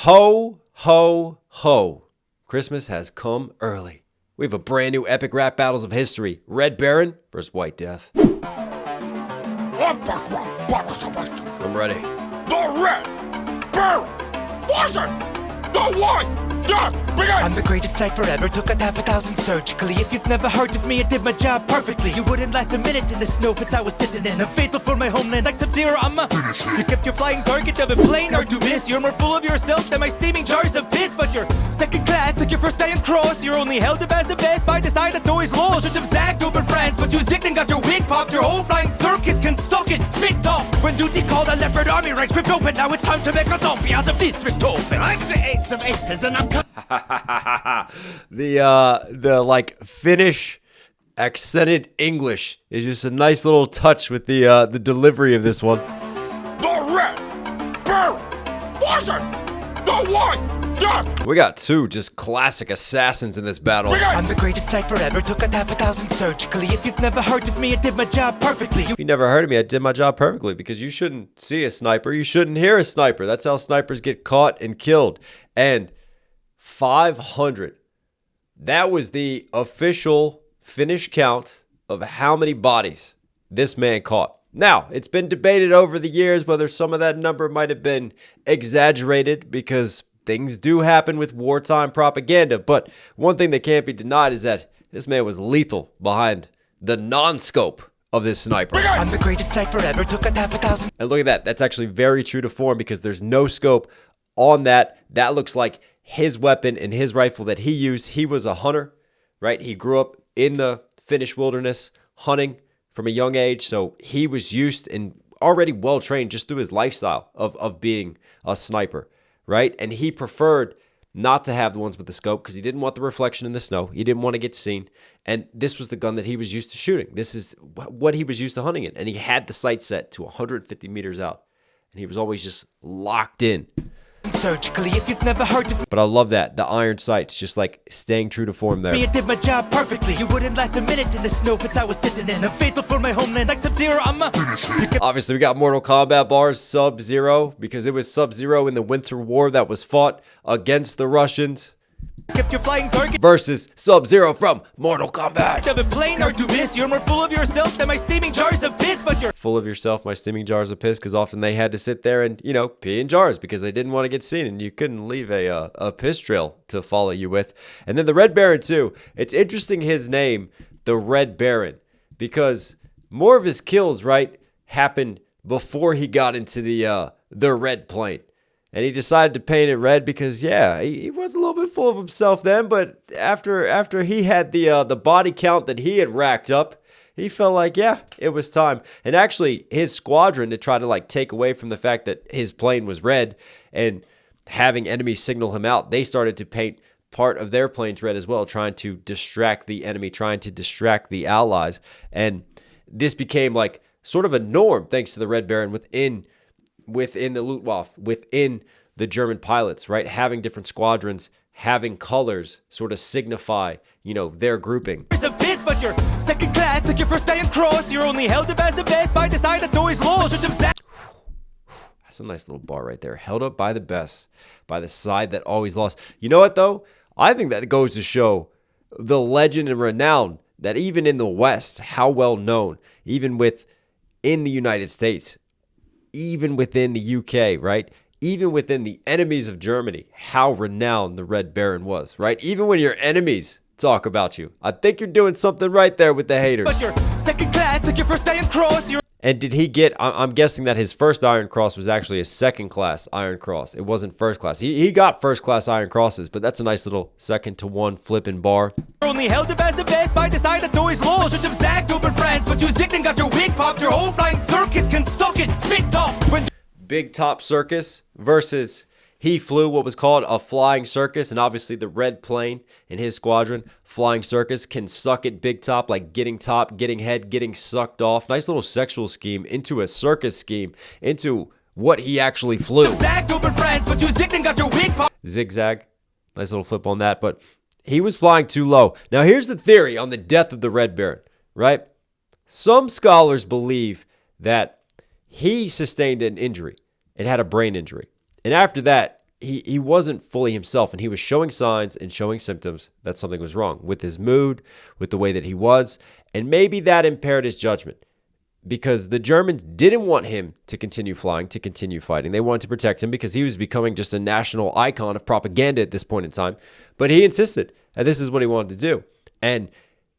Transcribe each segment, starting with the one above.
Ho, ho, ho. Christmas has come early. We have a brand new epic rap battles of history. Red Baron versus White Death. I'm ready. The Red Baron versus the White Death. I'm the greatest sniper ever, took out 1,000 surgically. If you've never heard of me, I did my job perfectly. You wouldn't last a minute in the snow pits I was sitting in. I'm fatal for my homeland, like Sub-Zero, I'm a Finnish. You kept your flying target of a plane or to miss. You're more full of yourself than my steaming jars of piss. But you're second class, like your first Iron Cross. You're only held up as the best by the side that always lost. Should have zagged over France, but you zigged and got your wig popped. Your whole flying circus can suck it, big top. When duty called, I left Red Army ranks ripped open. Now it's time to make a zombie out of this ripped open. I'm the ace of aces and I'm the like Finnish accented English is just a nice little touch with the delivery of this one. The Red Baron versus the White Death. We got two just classic assassins in this battle. I'm the greatest sniper ever, took out 1,000 surgically. If you've never heard of me, I did my job perfectly. If you never heard of me, I did my job perfectly, because you shouldn't see a sniper, you shouldn't hear a sniper. That's how snipers get caught and killed. And 500. That was the official Finnish count of how many bodies this man caught. Now, it's been debated over the years whether some of that number might have been exaggerated, because things do happen with wartime propaganda. But one thing that can't be denied is that this man was lethal behind the non-scope of this sniper. I'm the greatest sniper ever, took out 1,000. And look at that. That's actually very true to form, because there's no scope on that. That looks like his weapon and his rifle that he used. He was a hunter, right? He grew up in the Finnish wilderness hunting from a young age. So he was used and already well-trained just through his lifestyle of being a sniper, right? And he preferred not to have the ones with the scope because he didn't want the reflection in the snow. He didn't want to get seen. And this was the gun that he was used to shooting. This is what he was used to hunting in. And he had the sight set to 150 meters out. And he was always just locked in. Surgically, if you've never heard of But I love that. The iron sights, just like staying true to form there. me, I did my job perfectly. You wouldn't last a minute in the snow pits I was sitting in. I'm fatal for my homeland, like Sub-Zero, I'm a Obviously, we got Mortal Kombat bars, Sub-Zero, because it was Sub-Zero in the Winter War that was fought against the Russians kept your flying target versus Sub-Zero from Mortal Kombat. of a plane or to miss. You're more full of yourself than my steaming jars of piss. But you're Full of yourself, my steaming jars of piss, because often they had to sit there and, pee in jars because they didn't want to get seen, and you couldn't leave a piss trail to follow you with. And then the Red Baron, too. It's interesting his name, the Red Baron, because more of his kills, right, happened before he got into the red plane. And he decided to paint it red because, yeah, he was a little bit full of himself then. But after he had the body count that he had racked up, he felt like, yeah, it was time. And actually, his squadron, to try to like take away from the fact that his plane was red and having enemies signal him out, they started to paint part of their planes red as well, trying to distract the enemy, trying to distract the allies. And this became like sort of a norm thanks to the Red Baron within the Luftwaffe, within the German pilots, right? Having different squadrons, having colors sort of signify, their grouping. a piss, but you're second class, like your first Iron Cross. You're only held up as the best by the side that always lost. Should have zagged. That's a nice little bar right there. Held up by the best, by the side that always lost. You know what, though? I think that goes to show the legend and renown that even in the West, how well known, even in the United States, even within the UK, right? Even within the enemies of Germany, how renowned the Red Baron was, right? Even when your enemies talk about you. I think you're doing something right there with the haters. But you're second class, like your first Iron Cross. You're And did he get, I'm guessing that his first Iron Cross was actually a second class Iron Cross. It wasn't first class. He got first class Iron Crosses, but that's a nice little second to one flipping bar. only held up as the best by the side that always lost. Should have zagged over France, but you zigged and got your wig popped. Your whole flying circus can suck it, big top. When Big Top Circus versus he flew what was called a flying circus, and obviously the red plane in his squadron, flying circus, can suck it big top, like getting top, getting head, getting sucked off. Nice little sexual scheme into a circus scheme, into what he actually flew. zagged over France, but you zigged and got your wig popped. Zigzag. Nice little flip on that, but he was flying too low. Now here's the theory on the death of the Red Baron, right? Some scholars believe that he sustained an injury and had a brain injury. And after that, he wasn't fully himself, and he was showing signs and showing symptoms that something was wrong with his mood, with the way that he was, and maybe that impaired his judgment because the Germans didn't want him to continue flying, to continue fighting. They wanted to protect him because he was becoming just a national icon of propaganda at this point in time, but he insisted that this is what he wanted to do. And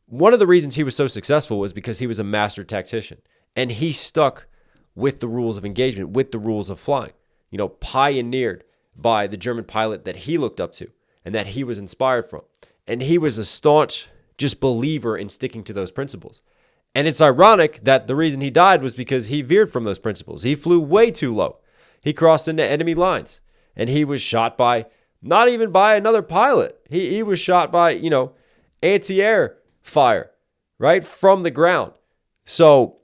one of the reasons he was so successful was because he was a master tactician, and he stuck with the rules of engagement, with the rules of flying, pioneered by the German pilot that he looked up to and that he was inspired from. And he was a staunch just believer in sticking to those principles. And it's ironic that the reason he died was because he veered from those principles. He flew way too low. He crossed into enemy lines, and he was shot by, not even by another pilot. He was shot by, anti-air fire, right, from the ground. So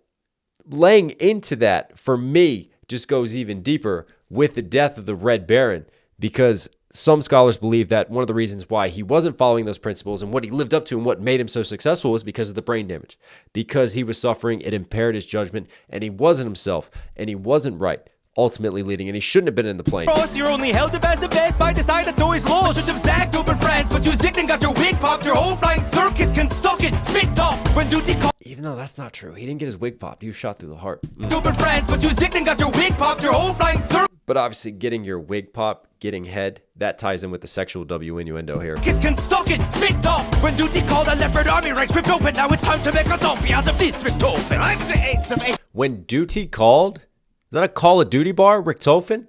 laying into that, for me, just goes even deeper with the death of the Red Baron, because some scholars believe that one of the reasons why he wasn't following those principles and what he lived up to and what made him so successful was because of the brain damage. Because he was suffering, it impaired his judgment, and he wasn't himself, and he wasn't right, ultimately leading, and he shouldn't have been in the plane. You're only held up as the best by the side that door is lost. Should have sacked over France, but you zigged and got your wig popped. Your whole flying circus can suck it, big top. When duty called. Even though that's not true. He didn't get his wig popped. He was shot through the heart. Over France, but you zigged and got your wig popped. Your whole flying circus. But obviously getting your wig pop, getting head, that ties in with the sexual W innuendo here. Can suck it, big top. When duty called, a leopard army ranks ripped open. Now it's time to make a zombie out of this Richtofen. I'm the ace of ace. When duty called? Is that a Call of Duty bar? Richtofen?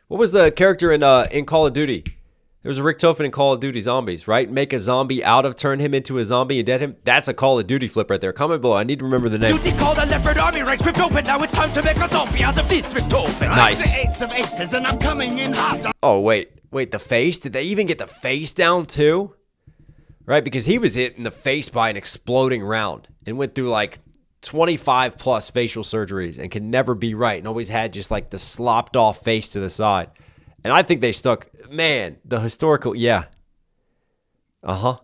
What was the character in Call of Duty? There was a Richtofen in Call of Duty Zombies, right? Make a zombie out of, turn him into a zombie and dead him. That's a Call of Duty flip right there. Comment below. I need to remember the name. Duty called, a leopard army ranks ripped open. Now it's time to make a zombie out of this Richtofen. Nice. I'm the ace of aces and I'm coming in hot. Oh, wait, the face? Did they even get the face down too? Right, because he was hit in the face by an exploding round and went through like 25 plus facial surgeries and could never be right and always had just like the slopped off face to the side. And I think they stuck, man, the historical, yeah. How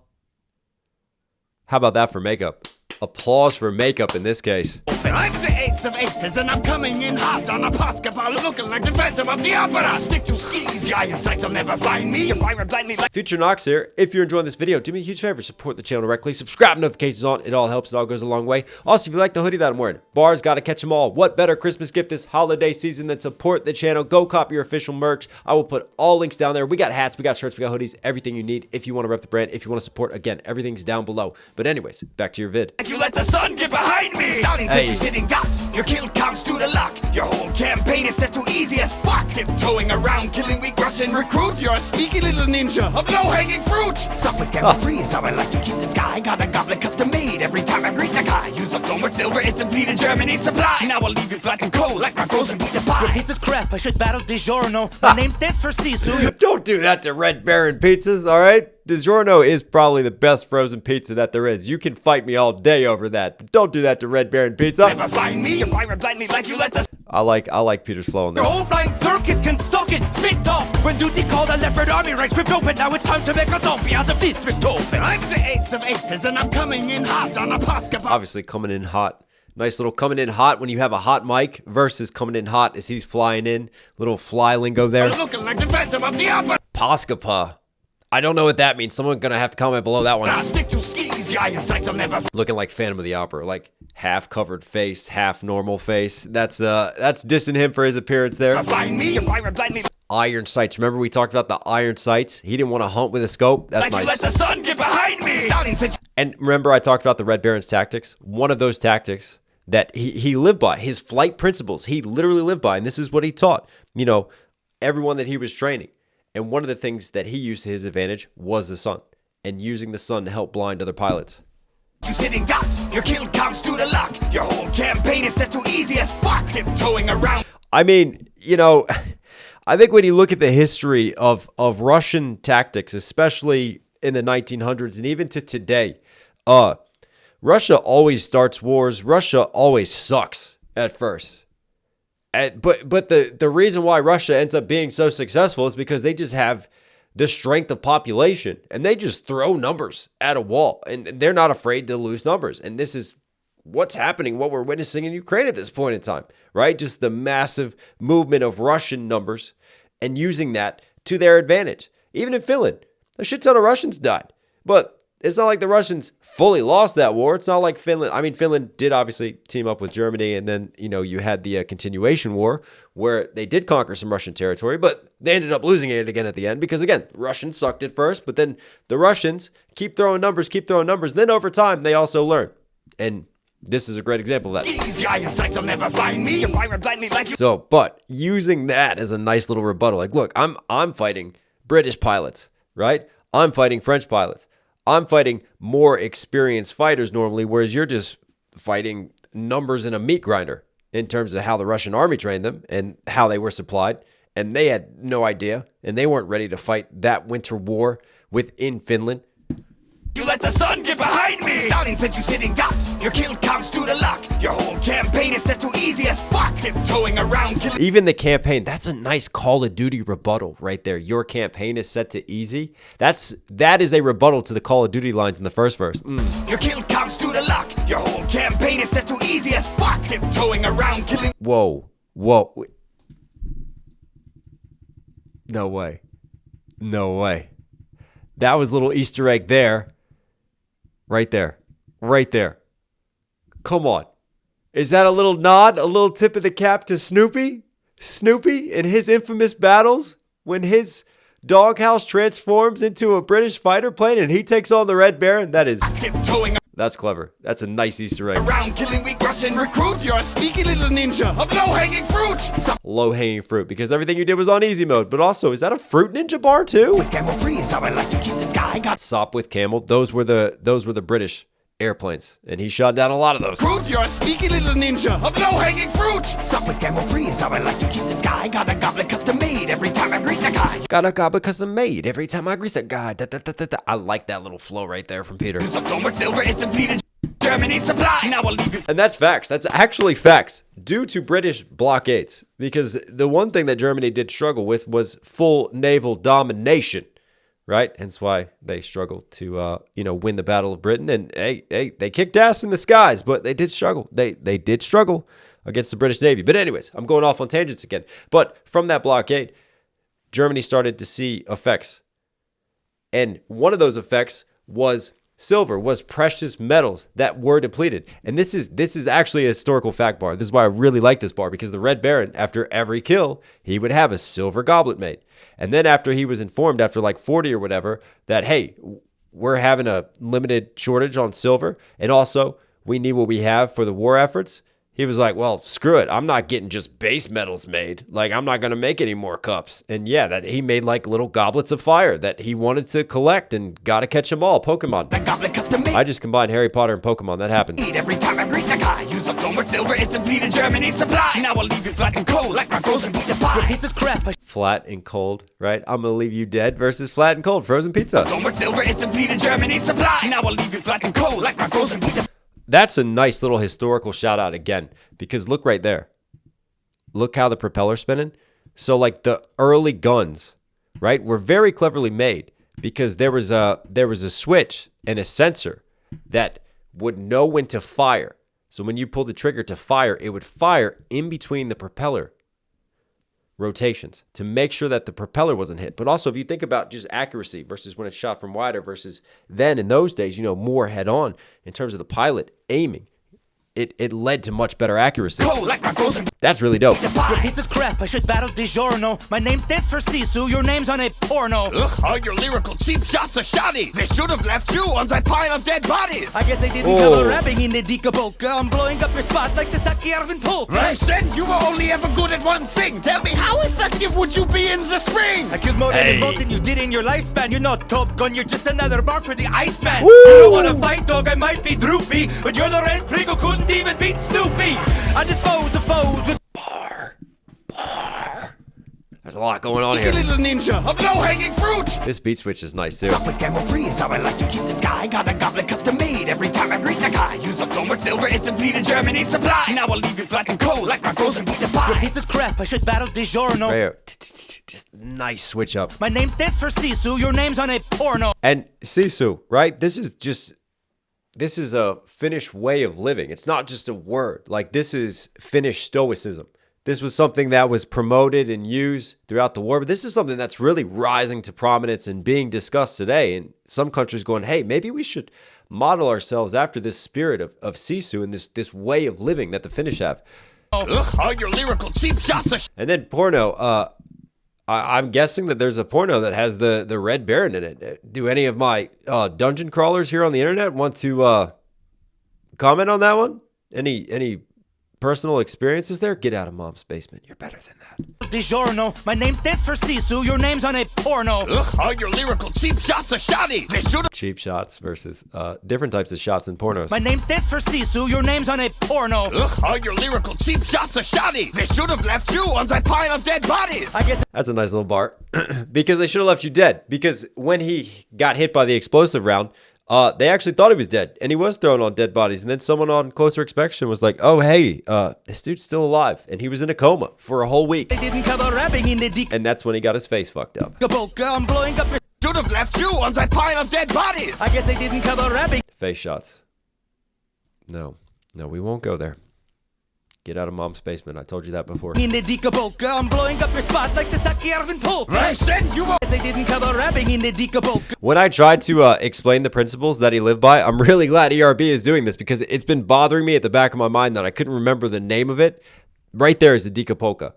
about that for makeup? Applause for makeup in this case. I'm the ace of aces and I'm coming in hot on a basketball looking like the Phantom of the Opera. Stick to skis, your iron sights will never find me. Your fire blindly like Future Knox here. If you're enjoying this video, do me a huge favor, support the channel directly. Subscribe, notifications on. It all helps. It all goes a long way. Also, if you like the hoodie that I'm wearing, bars gotta catch them all. What better Christmas gift this holiday season than support the channel? Go copy your official merch. I will put all links down there. We got hats, we got shirts, we got hoodies, everything you need. If you want to rep the brand, if you want to support, again, everything's down below. But anyways, back to your vid. you let the sun get behind me. Starting Hey. sitting ducks. Your kill counts to the luck. Your whole campaign is set too easy as fuck. Tiptoeing around, killing weak Russian recruits. You're a sneaky little ninja of low-hanging fruit. Sup with gamma free is how I like to keep the sky. Got a goblet custom made every time I grease a guy. Use up so much silver it depleted Germany's supply. Now I'll leave you flat and cold like my frozen pizza pie. Your pizza's crap. I should battle DiGiorno. My name stands for Sisu. Don't do that to Red Baron pizzas, all right? DiGiorno is probably the best frozen pizza that there is. You can fight me all day over that, but don't do that to Red Baron pizza. Never find me. You fire blindly like you let the I like Peter's flow on Your that. whole flying circus can suck it, big top. When duty called, a leopard army ranks ripped open. Now it's time to make a zombie out of this Richtofen. I'm the ace of aces and I'm coming in hot on a basketball. Obviously coming in hot. Nice little coming in hot when you have a hot mic versus coming in hot as he's flying in. Little fly lingo there. Looking like the Phantom of the Opera. Paskapa. I don't know what that means. Someone's gonna have to comment below that one. I stick to skis, your iron sights will never Looking like Phantom of the Opera, like half covered face, half normal face. That's dissing him for his appearance there. find me. You fire blindly Iron sights. Remember we talked about the iron sights? He didn't want to hunt with a scope. That's like you nice. let the sun get behind me. Starting And remember I talked about the Red Baron's tactics? One of those tactics that he lived by, his flight principles, he literally lived by, and this is what he taught, everyone that he was training. And one of the things that he used to his advantage was the sun, and using the sun to help blind other pilots. You sitting ducks. Your kill counts to the luck. Your whole campaign is set too easy as fuck. Tiptoeing around. I mean, I think when you look at the history of Russian tactics, especially in the 1900s and even to today, Russia always starts wars. Russia always sucks at first. But the reason why Russia ends up being so successful is because they just have the strength of population and they just throw numbers at a wall and they're not afraid to lose numbers. And this is what's happening, what we're witnessing in Ukraine at this point in time, right? Just the massive movement of Russian numbers and using that to their advantage. Even in Finland, a shit ton of Russians died. But it's not like the Russians fully lost that war. It's not like Finland. I mean, Finland did obviously team up with Germany, and then, you had the continuation war where they did conquer some Russian territory, but they ended up losing it again at the end because, again, Russians sucked at first, but then the Russians keep throwing numbers, and then over time, they also learn. And this is a great example of that. Easy iron sights will never find me. You're firing blindly like you. So, but using that as a nice little rebuttal, like, look, I'm fighting British pilots, right? I'm fighting French pilots. I'm fighting more experienced fighters normally, whereas you're just fighting numbers in a meat grinder in terms of how the Russian army trained them and how they were supplied. And they had no idea, and they weren't ready to fight that winter war within Finland. You let the sun get behind me. Stalin sent you sitting ducks. Your kill counts through the luck. Your whole campaign is set too easy as fuck. Tiptoeing around killing. Even the campaign, that's a nice Call of Duty rebuttal right there. Your campaign is set to easy. That is a rebuttal to the Call of Duty lines in the first verse. Your kill counts through the luck. Your whole campaign is set too easy as fuck. Tiptoeing around killing. Whoa. No way. That was a little Easter egg there. Right there. Come on. Is that a little nod, a little tip of the cap to Snoopy? Snoopy in his infamous battles when his doghouse transforms into a British fighter plane and he takes on the Red Baron? That's clever. That's a nice Easter egg. Around killing weak Russian recruits. You're a sneaky little ninja of low-hanging fruit. Low-hanging fruit, because everything you did was on easy mode. But also, is that a fruit ninja bar too? With camel free is how I like to keep the sky. Sop with camel. Those were the British airplanes, and he shot down a lot of those. Fruit, you're a sneaky little ninja of low-hanging fruit. Sup with camel free is how I like to keep the sky. Got a goblet custom made every time I grease a guy. Got a goblet custom made every time I grease a guy. I like that little flow right there from Peter. Use up so much silver it's depleted. Germany supply. Now I'll leave you. And that's facts. That's actually facts due to British blockades, because the one thing that Germany did struggle with was full naval domination. Right? Hence why they struggled to, win the Battle of Britain. And, hey, they kicked ass in the skies, but they did struggle. They did struggle against the British Navy. But anyways, I'm going off on tangents again. But from that blockade, Germany started to see effects. And one of those effects was silver, was precious metals that were depleted. And this is actually a historical fact bar. This is why I really like this bar, because the Red Baron, after every kill, he would have a silver goblet made. And then after he was informed, after like 40 or whatever, that, hey, we're having a limited shortage on silver, and also we need what we have for the war efforts, he was like, well, screw it. I'm not getting just base metals made. Like, I'm not going to make any more cups. And yeah, that he made like little goblets of fire that he wanted to collect, and got to catch them all. Pokemon. I just combined Harry Potter and Pokemon. That happened. Every time I grease a guy, use up so much silver it's depleted Germany supply. Now I'll leave you flat and cold like my frozen pizza pie. Your pizza's crap. Flat and cold, right? I'm going to leave you dead versus flat and cold. Frozen pizza. So much silver it's depleted Germany supply. Now I'll leave you flat and cold like my frozen pizza. That's a nice little historical shout out again, because look right there. Look how the propeller's spinning. So like the early guns, right, were very cleverly made, because there was a switch and a sensor that would know when to fire. So when you pulled the trigger to fire, it would fire in between the propeller rotations to make sure that the propeller wasn't hit. But also, if you think about just accuracy versus when it's shot from wider versus then in those days, more head on in terms of the pilot aiming, it led to much better accuracy. That's really dope. Your pizza's crap, I should battle DiGiorno. My name stands for Sisu, your name's on a porno. Ugh, all your lyrical cheap shots are shoddy. They should have left you on that pile of dead bodies. I guess they didn't cover rapping in the Dikaboka. I'm blowing up your spot like the Saki Arvin Polk. Right? Said you were only ever good at one thing. Tell me, how effective would you be in the spring? I killed more than you did in your lifespan. You're not Top Gun, you're just another mark for the Iceman. You don't wanna fight, dog, I might be droopy, but you're the red Pringle, couldn't even beat Snoopy. I dispose of foes with bar. There's a lot going on here. Little ninja of low-hanging fruit. This beat switch is nice too. Sup with camel free is how I like to keep the sky. Got a goblet custom made every time I grease a guy. Use up so much silver it's depleted Germany supply. Now I'll leave you flat and cold like my frozen pizza pie. Your pizza's crap, I should battle DiGiorno. Right here. Just nice switch up. My name stands for Sisu, your name's on a porno. And Sisu, right? This is a Finnish way of living. It's not just a word. Like, this is Finnish stoicism. This was something that was promoted and used throughout the war, but this is something that's really rising to prominence and being discussed today. And some countries going, hey, maybe we should model ourselves after this spirit of Sisu and this way of living that the Finnish have. Ugh, all your lyrical cheap shots are And then porno. I'm guessing that there's a porno that has the Red Baron in it. Do any of my dungeon crawlers here on the internet want to comment on that one? Any personal experiences there? Get out of mom's basement. You're better than that. DiGiorno, my name stands for Sisu, your name's on a porno. Ugh, all your lyrical cheap shots are shoddy. They should've Cheap shots versus different types of shots in pornos. My name stands for Sisu, your name's on a porno. Ugh, all your lyrical cheap shots are shoddy. They should have left you on that pile of dead bodies. I guess That's a nice little bar. Because they should have left you dead. Because when he got hit by the explosive round, they actually thought he was dead. And he was thrown on dead bodies. And then someone on closer inspection was like, oh, hey, this dude's still alive. And he was in a coma for a whole week. they didn't cover rapping in the And that's when he got his face fucked up. Polka. I'm blowing up your... Should have left you on that pile of dead bodies. I guess they didn't cover rapping Face shots. No, we won't go there. Get out of mom's basement. I told you that before. in the Dika Polka. I'm blowing up your spot like the Saki Arvin Polka. I said you were. I guess they didn't cover rapping in the Dika Polka. When I tried to explain the principles that he lived by, I'm really glad ERB is doing this because it's been bothering me at the back of my mind that I couldn't remember the name of it. Right there is the Dika Polka.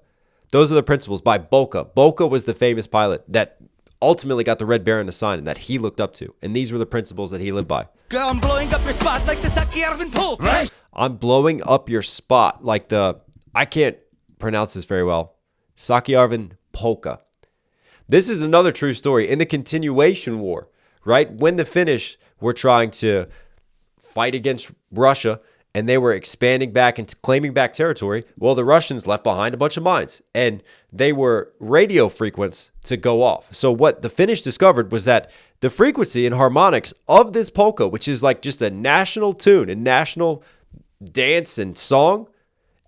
Those are the principles by Boca. Boca was the famous pilot that ultimately got the Red Baron assigned and that he looked up to. And these were the principles that he lived by. I'm blowing up your spot like the Saki Arvin Polka. Right. I'm blowing up your spot like I can't pronounce this very well, Sakiarvin Polka. This is another true story. In the continuation war, right, when the Finnish were trying to fight against Russia and they were expanding back and claiming back territory, well, the Russians left behind a bunch of mines and they were radio frequencies to go off. So what the Finnish discovered was that the frequency and harmonics of this polka, which is like just a national tune and national dance and song,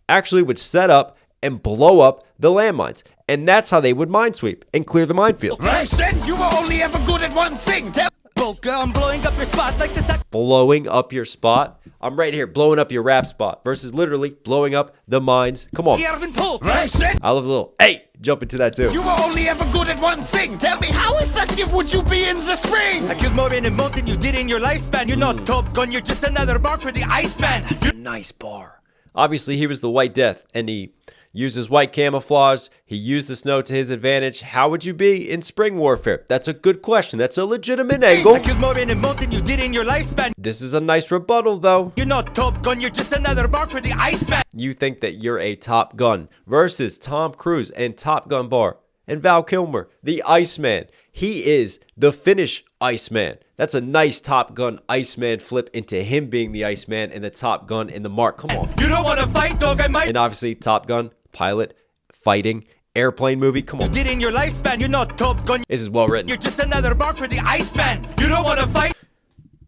actually would set up and blow up the landmines. And that's how they would minesweep and clear the minefields. I said you were only ever good at one thing. Tell Polka. I'm blowing up your spot like the Saki Blowing up your spot? I'm right here blowing up your rap spot versus literally blowing up the mines. Come on. Arvin Polka. I said I love a little, hey, jump into that too. you were only ever good at one thing. Tell me, how effective would you be in the spring? I killed more in a month than you did in your lifespan. You're not Top Gun, you're just another mark for the Iceman. That's a nice bar. Obviously, he was the White Death, and he used his white camouflage. He used the snow to his advantage. How would you be in spring warfare? That's a good question. That's a legitimate angle. I killed more in a month than you did in your lifespan. This is a nice rebuttal, though. You're not Top Gun, you're just another mark for the Iceman. You think that you're a Top Gun versus Tom Cruise and Top Gun Bar and Val Kilmer, the Iceman. He is the Finnish Iceman. That's a nice Top Gun Iceman flip into him being the Iceman and the Top Gun in the mark. Come on. You don't wanna fight, dog, I might. And obviously, Top Gun, pilot, fighting, airplane movie. Come You on. did in your lifespan, you're not Top Gun. This is well written. You're just another mark for the Iceman. You don't wanna fight.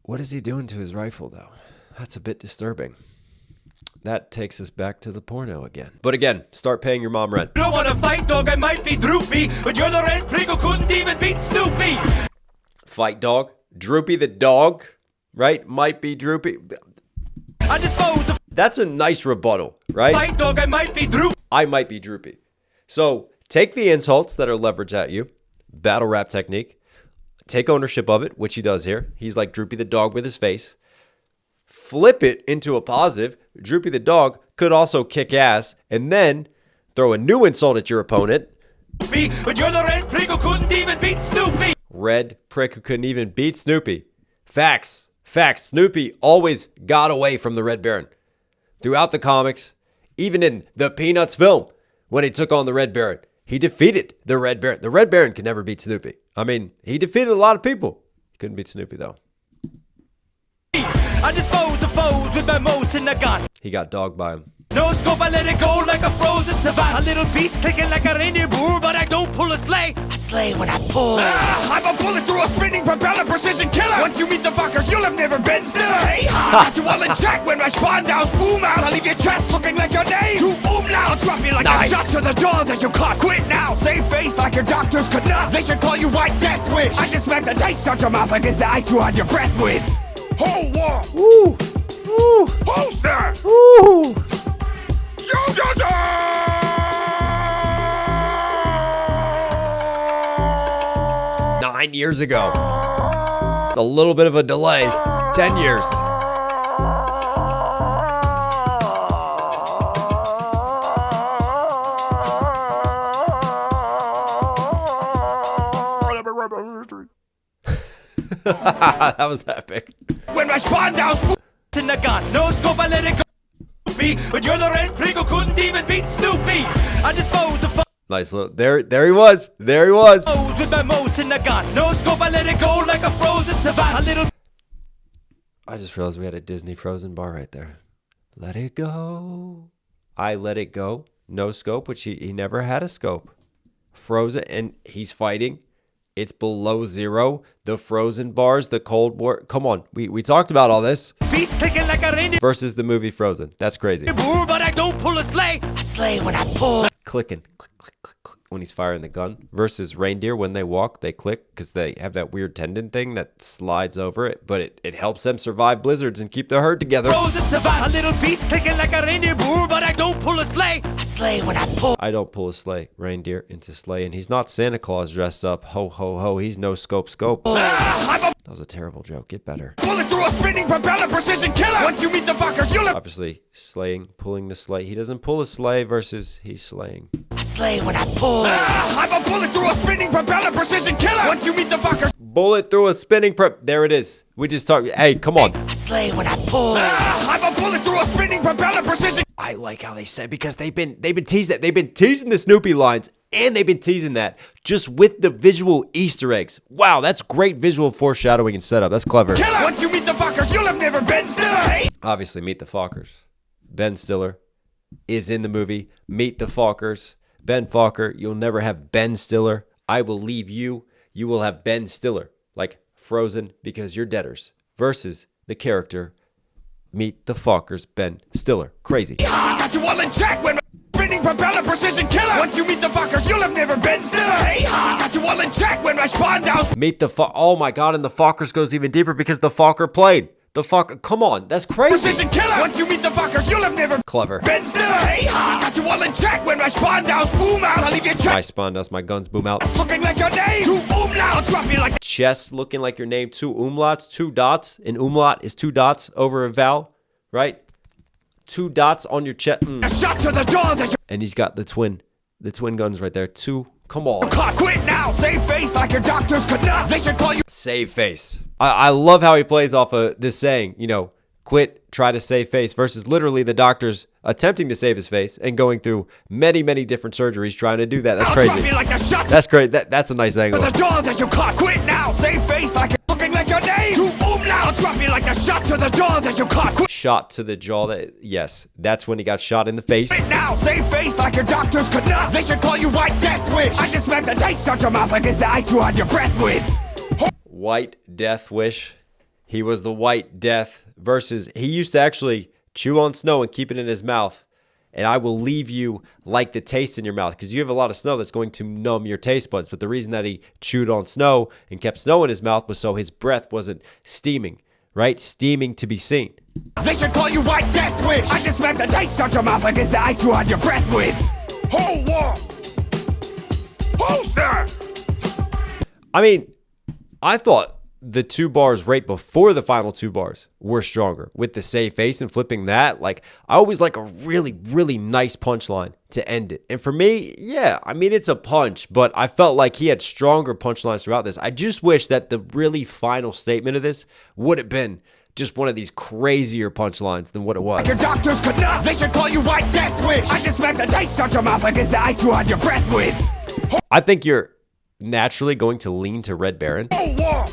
What is he doing to his rifle, though? That's a bit disturbing. That takes us back to the porno again. But again, start paying your mom rent. You don't wanna fight, dog, I might be droopy, but you're the red Pringle couldn't even beat Snoopy. Fight dog. Droopy the dog, right? Might be droopy. I dispose of That's a nice rebuttal, right? fight, dog, I might be droopy. I might be droopy. So take the insults that are leveraged at you, battle rap technique, take ownership of it, which he does here. He's like Droopy the dog with his face. Flip it into a positive. Droopy the dog could also kick ass, and then throw a new insult at your opponent. But you're the red Pringle couldn't even beat Snoopy. Red prick who couldn't even beat Snoopy. Facts. Snoopy always got away from the Red Baron. Throughout the comics, even in the Peanuts film, when he took on the Red Baron, he defeated the Red Baron. The Red Baron could never beat Snoopy. I mean, he defeated a lot of people. He couldn't beat Snoopy, though. I dispose of foes with my most in the gun. He got dogged by him. No scope, I let it go like a frozen savant. A little beast clicking like a reindeer boor, but I don't pull a sleigh. I slay when I pull. I'm a bullet through a spinning propeller, precision killer. Once you meet the fuckers, you'll have never been still. Hey, got you all in check when my spawn downs boom out. I'll leave your chest looking like your name. To umlaut, I'll drop you like a shot to the jaw that you caught. Quit now, save face like your doctors could not. They should call you White Death Wish. I just smacked the taste out your mouth against the ice you had your breath with. Whole war. Ooh. Ooh. Who's that? Ooh. Yo, Gaza! 9 years ago. It's a little bit of a delay. 10 years. That was epic. When my spawn down In the gun, no scope, I let it go. But you're the red prick who couldn't even beat Snoopy. I dispose of Nice little. There he was. There he was. foes with my most in the gun. No scope, I let it go like a frozen savannah. A little. I just realized we had a Disney Frozen bar right there. Let it go. I let it go. No scope, which he never had a scope. Frozen, and he's fighting. It's below zero. The frozen bars, the Cold War. Come on, we talked about all this. Beast clicking like a reindeer. Versus the movie Frozen. That's crazy. But I don't pull a sleigh. I slay when I pull. Clicking, click, click, click, click, when he's firing the gun. Versus reindeer, when they walk, they click because they have that weird tendon thing that slides over it. But it helps them survive blizzards and keep the herd together. Frozen savannah. A little beast clicking like a reindeer. But I don't pull a sleigh. I slay when I pull. I don't pull a sleigh. Reindeer into sleigh. And he's not Santa Claus dressed up. Ho, ho, ho. He's no scope, scope. That was a terrible joke. Get better. bullet through a spinning propeller precision killer. Once you meet the fuckers, you'll have Obviously, slaying, pulling the sleigh. He doesn't pull a sleigh versus he's slaying. I slay when I pull. I'm a bullet through a spinning propeller precision killer. Once you meet the fuckers, Bullet through a spinning There it is. We just talked. Hey, come on. I slay when I pull. I'm a bullet through a spinning propeller precision. I like how they said because they've been teasing that. They've been teasing the Snoopy lines and they've been teasing that just with the visual Easter eggs. Wow, that's great visual foreshadowing and setup. That's clever. Killer. Once you meet the fuckers, you'll have never been still. Hey. Obviously, Meet the Fockers. Ben Stiller is in the movie. Meet the Fockers. Ben Focker. You'll never have Ben Stiller. I will leave you. You will have Ben Stiller. Like Frozen because you're debtors. Versus the character Meet the Fockers, Ben Stiller. Crazy. I got you all in check when spinning propeller precision killer. Once you meet the fuckers, you'll have never been still. Hey, I got you all in check when my spawn down. Meet the Oh my god, and the Fockers goes even deeper because the Focker played. The Focker, come on, that's crazy. Precision killer. Once you meet the fuckers, you'll have never Clever. been still. Hey, I got you all in check when my spawn down boom out. I'll leave your My chest spawn dust, my guns boom out. looking like your name. Two umlaut, I'll drop you like Chest looking like your name. 2 umlauts, 2 dots. An umlaut is 2 dots over a vowel, right? 2 dots on your chest. a shot to the jaw that you And he's got the twin guns right there. 2. Come on. caught. Quit now. Save face like your doctors could not. They should call you. Save face. I love how he plays off of this saying, quit, try to save face versus literally the doctors attempting to save his face and going through many, many different surgeries trying to do that. That's I'll drop crazy. you like a shot That's great. That's a nice angle. to the jaw that you caught. Quit now. Save face like you're looking like your name. Two umlaut. I'll drop you like a shot to the jaw that you caught. Quit Shot to the jaw. Yes, that's when he got shot in the face. now. Save face like your doctors could not. They should call you White Death Wish. I just smacked the taste out your mouth against the ice you had your breath with. White Death Wish. He was the White Death versus he used to actually chew on snow and keep it in his mouth. And I will leave you like the taste in your mouth because you have a lot of snow that's going to numb your taste buds. But the reason that he chewed on snow and kept snow in his mouth was so his breath wasn't steaming, right? Steaming to be seen. They should call you White Death Wish. I just smacked the taste out your mouth against the ice you had your breath with. Hold on. Who's that? I mean, I thought the 2 bars right before the final 2 bars were stronger with the save face and flipping that. Like, I always like a really, really nice punchline to end it. And for me, yeah, I mean, it's a punch, but I felt like he had stronger punchlines throughout this. I just wish that the really final statement of this would have been just one of these crazier punchlines than what it was. Your doctors could not. They should call you White Death Wish. I just smacked the taste out your mouth against the ice you had your breath with. I think you're naturally going to lean to Red Baron. Hold on.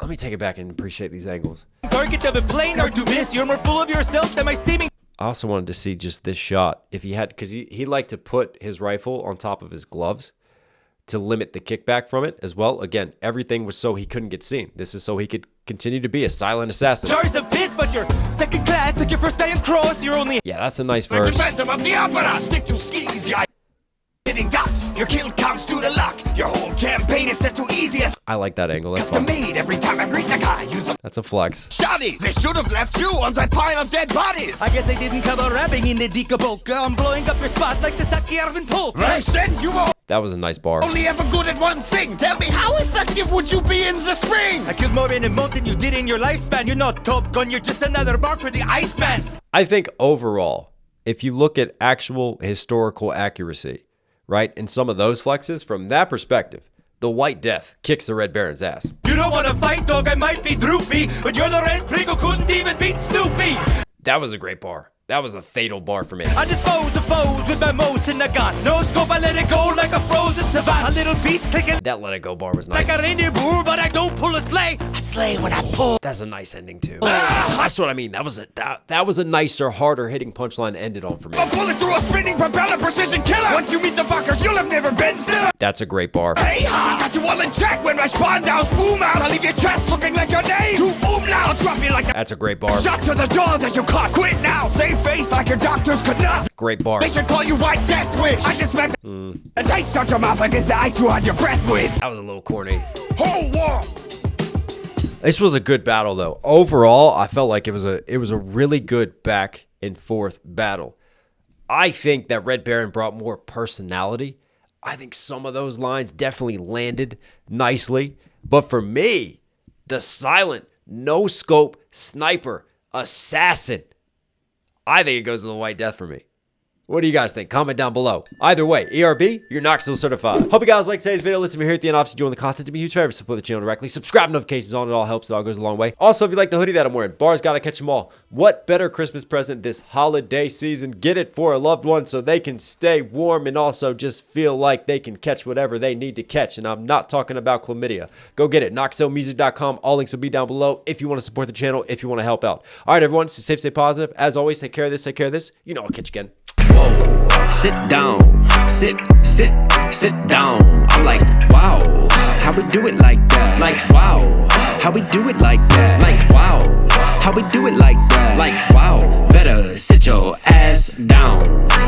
Let me take it back and appreciate these angles. Target of a plane or to miss. You're more full of yourself than my steaming. I also wanted to see just this shot. If he had, because he liked to put his rifle on top of his gloves to limit the kickback from it as well. Again, everything was so he couldn't get seen. This is so he could continue to be a silent assassin. Jars of piss, but you're second class. Like your first day in cross, you're only. Yeah, that's a nice The verse. Phantom of the Opera. Stick to skis, yeah. Hitting dots. Your kill counts due to luck. Your whole campaign is set to easiest. I like that angle. That's Custom fun. made every time I grease a guy. Use the That's a flex. shotties. They should have left you on that pile of dead bodies. I guess they didn't cover rapping in the Dikaboka. I'm blowing up your spot like the Saki Arvin Polk. I said you were That was a nice bar. only ever good at one thing. Tell me, how effective would you be in the spring? I killed more in a month than you did in your lifespan. You're not Top Gun, you're just another mark for the Iceman. I think overall, if you look at actual historical accuracy, right, and some of those flexes, from that perspective, the White Death kicks the Red Baron's ass. You don't wanna fight, dog, I might be droopy, but you're the Red Prig who couldn't even beat Snoopy. That was a great bar. That was a fatal bar for me. I dispose of foes with my most in the gun. No scope, I let it go like a frozen savant. A little piece clicking That Let It Go bar was nice. like a reindeer bull, but I don't pull a sleigh. I slay when I pull. That's a nice ending too. That's what I mean. That was a nicer, harder hitting punchline ended on for me. A bullet through a spinning propeller, precision killer. Once you meet the fuckers, you'll have never been still. That's a great bar. Hey ha! Got you all in check when my spawn downs boom out. I'll leave your chest looking like your name. To umlaut, I'll drop you like a That's a great bar. shot to the jaws as you caught. Quit now, save face like your doctors could not. Great bar. They should call you White Death Wish. I just meant the taste touch your mouth against the ice you had your breath with. That was a little corny. Whole war. This was a good battle though. Overall, I felt like it was a really good back and forth battle. I think that Red Baron brought more personality. I think some of those lines definitely landed nicely. But for me, the silent, no scope sniper assassin, I think it goes to the White Death for me. What do you guys think? Comment down below. Either way, ERB, you're Knox Hill certified. Hope you guys like today's video. Listen, if you're here at the end, obviously join the content. To be a huge favor, support the channel directly. Subscribe, notifications on. It all helps. It all goes a long way. Also, if you like the hoodie that I'm wearing, bars gotta catch them all. What better Christmas present this holiday season? Get it for a loved one so they can stay warm and also just feel like they can catch whatever they need to catch. And I'm not talking about chlamydia. Go get it. knoxhilldmv.com. All links will be down below if you want to support the channel, if you want to help out. All right, everyone. Stay safe, stay positive. As always, take care of this, take care of this. You know, I'll catch you again. Sit down, sit down. I'm like, wow, how we do it like that? Like, wow, how we do it like that? Like, wow, how we do it like that? Like, wow, better sit your ass down.